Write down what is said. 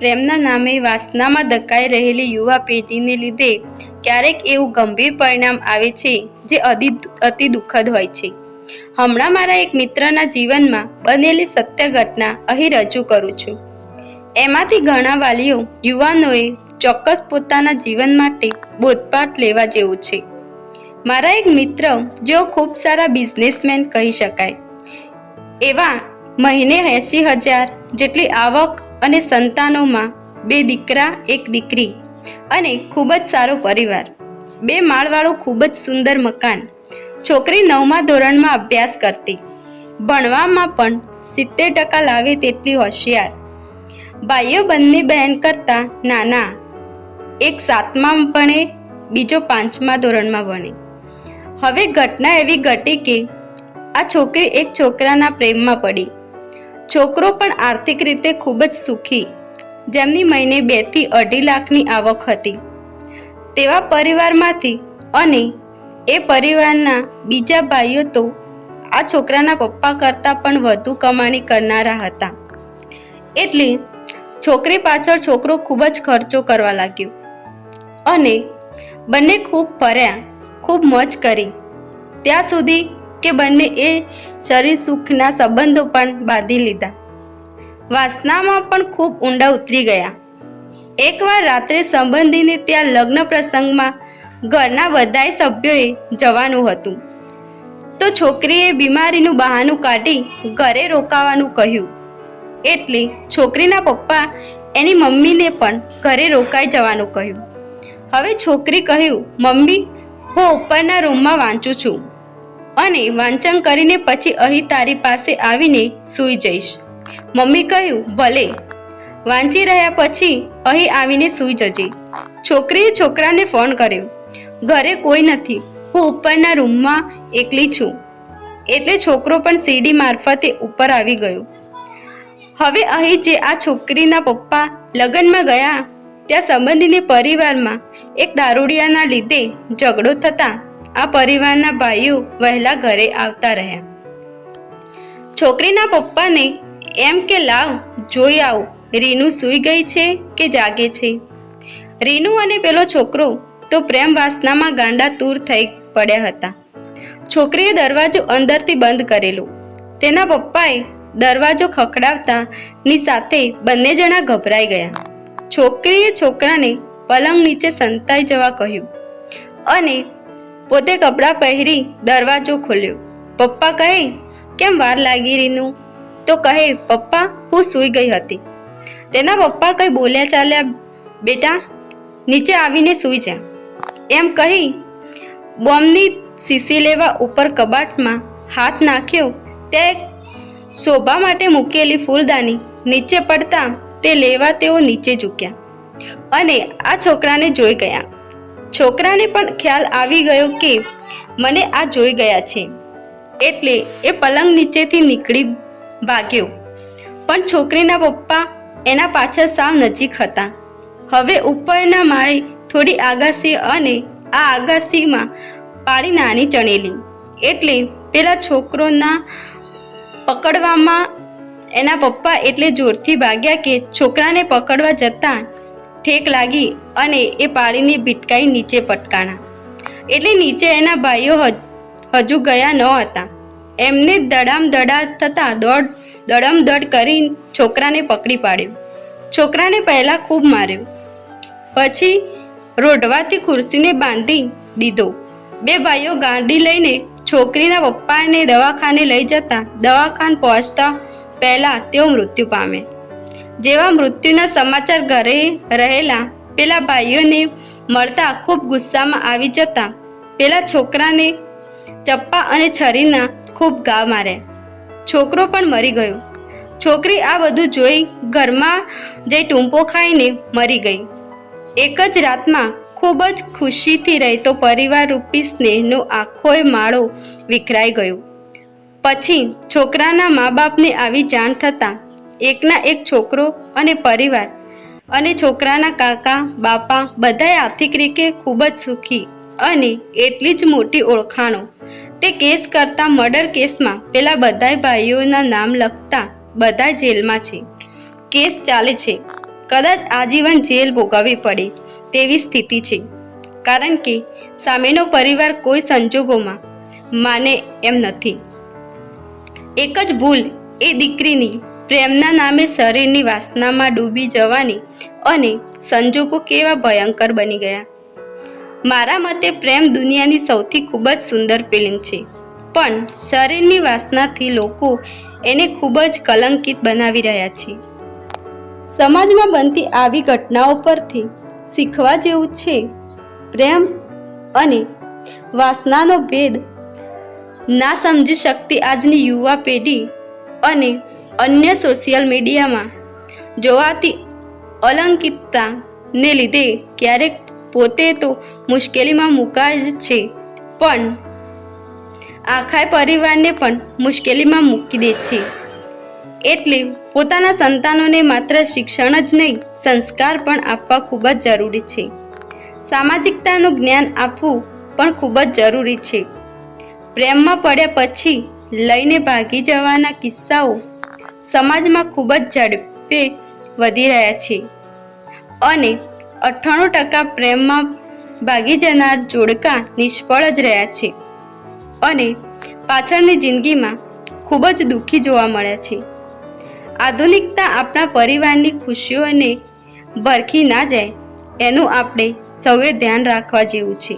પ્રેમના નામે વાસનામાં ધકાઈ રહેલી યુવા પેઢીને લીધે ક્યારેક એવું ગંભીર પરિણામ આવે છે જે અતિ દુઃખદ હોય છે. હમણાં મારા એક મિત્રના જીવનમાં બનેલી સત્ય ઘટના અહીં રજૂ કરું છું. એમાંથી ઘણા વાલીઓ યુવાનોએ ચોક્કસ પોતાના જીવન માટે બોધપાઠ લેવા જેવું છે. મારા એક મિત્ર જેઓ ખૂબ સારા બિઝનેસમેન કહી શકાય, એવા મહિને 80,000 જેટલી આવક અને સંતાનોમાં 2 દીકરા 1 દીકરી અને ખૂબ જ સારો પરિવાર, 2 માળવાળું ખૂબ જ સુંદર મકાન, છોકરી 9મા ધોરણમાં અભ્યાસ કરતી, ભણવામાં પણ 70% લાવે તેટલી હોશિયાર, ભાઈઓ બંને બહેન કરતાં નાના, એક 7મા ભણે, બીજો 5મા ધોરણમાં ભણે. હવે ઘટના એવી ઘટી કે આ છોકરી એક છોકરાના પ્રેમમાં પડી. છોકરો પણ આર્થિક રીતે ખૂબ જ સુખી, જેમની મહિને 2 થી 2.5 લાખની આવક હતી, તેવા પરિવારમાંથી. અને એ પરિવારના બીજા ભાઈઓ તો આ છોકરાના પપ્પા કરતાં પણ વધુ કમાણી કરનારા હતા. એટલે છોકરી પાછળ છોકરો ખૂબ જ ખર્ચો કરવા લાગ્યો અને બંને ખૂબ ફર્યા, ખૂબ મોજ કરી, ત્યાં સુધી કે બંને એ શરીર સુખના સંબંધો પણ બાંધી લીધા. વાસનામાં પણ ખૂબ ઊંડા ઉતરી ગયા. એકવાર રાત્રે સંબંધીને ત્યાં લગ્ન પ્રસંગમાં ઘરના બધાય સભ્યોએ જવાનું હતું, તો છોકરીએ બીમારીનું બહાનું કાઢી ઘરે રોકાવાનું કહ્યું. એટલે છોકરીના પપ્પા એની મમ્મીને પણ ઘરે રોકાઈ જવાનું કહ્યું. હવે છોકરી કહ્યું, મમ્મી, હું ઉપરના રૂમમાં વાંચું છું અને વાંચન કરીને પછી અહીં તારી પાસે આવીને સૂઈ જઈશ. મમ્મી કહ્યું, ભલે, વાંચી રહ્યા પછી અહીં આવીને સૂઈ જજે. છોકરીએ છોકરાને ફોન કર્યો, ઘરે કોઈ નથી, હું ઉપરના રૂમમાં એકલી છું. એટલે છોકરો પણ સીડી મારફતે ઉપર આવી ગયો. હવે અહીં જે આ છોકરીના પપ્પા લગ્નમાં ગયા, ત્યાં સંબંધીને પરિવારમાં એક દારૂડિયાના લીધે ઝઘડો થતાં આ પરિવારના ભાઈઓ વહેલા ઘરે આવતા રહ્યા. છોકરીના પપ્પાને એમ કે લાવ જોઈ આવું, રીનુ સૂઈ ગઈ છે કે જાગે છે. રીનુ અને પેલો છોકરો તો પ્રેમ વાસનામાં ગાંડા તૂર થઈ પડ્યા હતા. છોકરીએ દરવાજો અંદરથી બંધ કરેલો. તેના પપ્પાએ દરવાજો ખખડાવતાની સાથે બંને જણા ગભરાઈ ગયા. છોકરીએ છોકરાને પલંગ નીચે સંતાઈ જવા કહ્યું અને પોતે કપડાં પહેરી દરવાજો ખોલ્યો. પપ્પા કહે, કેમ વાર લાગી રીનુ? તો કહે, પપ્પા, હું સૂઈ ગઈ હતી. તેના પપ્પા કંઈ બોલ્યા ચાલ્યા, બેટા નીચે આવીને સૂઈ જા, એમ કહી બોમ્બની શીશી લેવા ઉપર કબાટમાં હાથ નાખ્યો. તે શોભા માટે મૂકેલી ફૂલદાની નીચે પડતા તે લેવા તેઓ નીચે ઝૂક્યા અને આ છોકરાને જોઈ ગયા. છોકરાને પણ ખ્યાલ આવી ગયો કે મને આ જોઈ ગયા છે, એટલે એ પલંગ નીચેથી નીકળી ભાગ્યો. પણ છોકરીના પપ્પા એના પાછળ સાવ નજીક હતા. હવે ઉપરના માળે થોડી આગાશી અને આ આગાશીમાં પાળી નાની ચણેલી, એટલે પેલા છોકરોના પકડવામાં એના પપ્પા એટલે જોરથી ભાગ્યા કે છોકરાને પકડવા જતાં ઠેક લાગી અને એ પાળીને ભીટકાઈ નીચે પટકાણા. એટલે નીચે એના ભાઈઓ હજુ ગયા ન હતા. એમને દડામદડા થતાં દડમદડ કરી છોકરાને પકડી પાડ્યો. છોકરાને પહેલાં ખૂબ માર્યો, પછી રોઢવાથી ખુરશીને બાંધી દીધો. 2 ભાઈઓ ગાડી લઈને છોકરીના પપ્પાને દવાખાને લઈ જતા દવાખાને પહોંચતા પહેલાં તેઓ મૃત્યુ પામે. જેવા મૃત્યુના સમાચાર ઘરે રહેલા પેલા ભાઈઓને મળતા ખૂબ ગુસ્સામાં આવી જતા પેલા છોકરાને ચપ્પા અને છરીના ખૂબ ઘા માર્યા. છોકરો પણ મરી ગયો. છોકરી આ બધું જોઈ ઘરમાં જઈ ટૂંપો ખાઈને મરી ગઈ. એક જ રાતમાં ખૂબ જ ખુશીથી રહેતો પરિવાર રૂપી સ્નેહનો આખોય માળો વિખરાઈ ગયો. પછી છોકરાના મા બાપને આવી જાણ થતાં એકના એક છોકરો અને પરિવાર અને છોકરાના કાકા બાપા બધાએ આર્થિક રીતે ખૂબ જ સુખી અને એટલી જ મોટી ઓળખાણો. તે કેસ કરતાં મર્ડર કેસમાં પેલા બધાય ભાઈઓના નામ લખતા બધા જેલમાં છે. કેસ ચાલે છે. કદાચ આજીવન જેલ ભોગવવી પડે તેવી સ્થિતિ છે, કારણ કે સામેનો પરિવાર કોઈ સંજોગોમાં માને એમ નથી. એક જ ભૂલ એ દીકરીની પ્રેમના નામે શરીરની વાસનામાં ડૂબી જવાની અને સંજોગો કેવા ભયંકર બની ગયા. મારા મતે પ્રેમ દુનિયાની સૌથી ખૂબ જ સુંદર ફિલિંગ છે, પણ શરીરની વાસનાથી લોકો એને ખૂબ જ કલંકિત બનાવી રહ્યા છે. સમાજમાં બનતી આવી ઘટનાઓ પરથી શીખવા જેવું છે. પ્રેમ અને વાસનાનો ભેદ ના સમજી શકતી આજની યુવા પેઢી અને અન્ય સોશિયલ મીડિયામાં જોવાતી અલંકિતતાને લીધે ક્યારેક પોતે તો મુશ્કેલીમાં મુકાય જ છે, પણ આખા પરિવારને પણ મુશ્કેલીમાં મૂકી દે છે. એટલે પોતાના સંતાનોને માત્ર શિક્ષણ જ નહીં, સંસ્કાર પણ આપવા ખૂબ જ જરૂરી છે. સામાજિકતાનું જ્ઞાન આપવું પણ ખૂબ જ જરૂરી છે. પ્રેમમાં પડ્યા પછી લઈને ભાગી જવાના કિસ્સાઓ સમાજમાં ખૂબ જ ઝડપે વધી રહ્યા છે અને 98% પ્રેમમાં ભાગી જનાર જોડકા નિષ્ફળ જ રહ્યા છે અને પાછળની જિંદગીમાં ખૂબ જ દુઃખી જોવા મળ્યા છે. આધુનિકતા આપણા પરિવારની ખુશીઓને ભરખી ના જાય એનું આપણે સૌએ ધ્યાન રાખવા જેવું છે.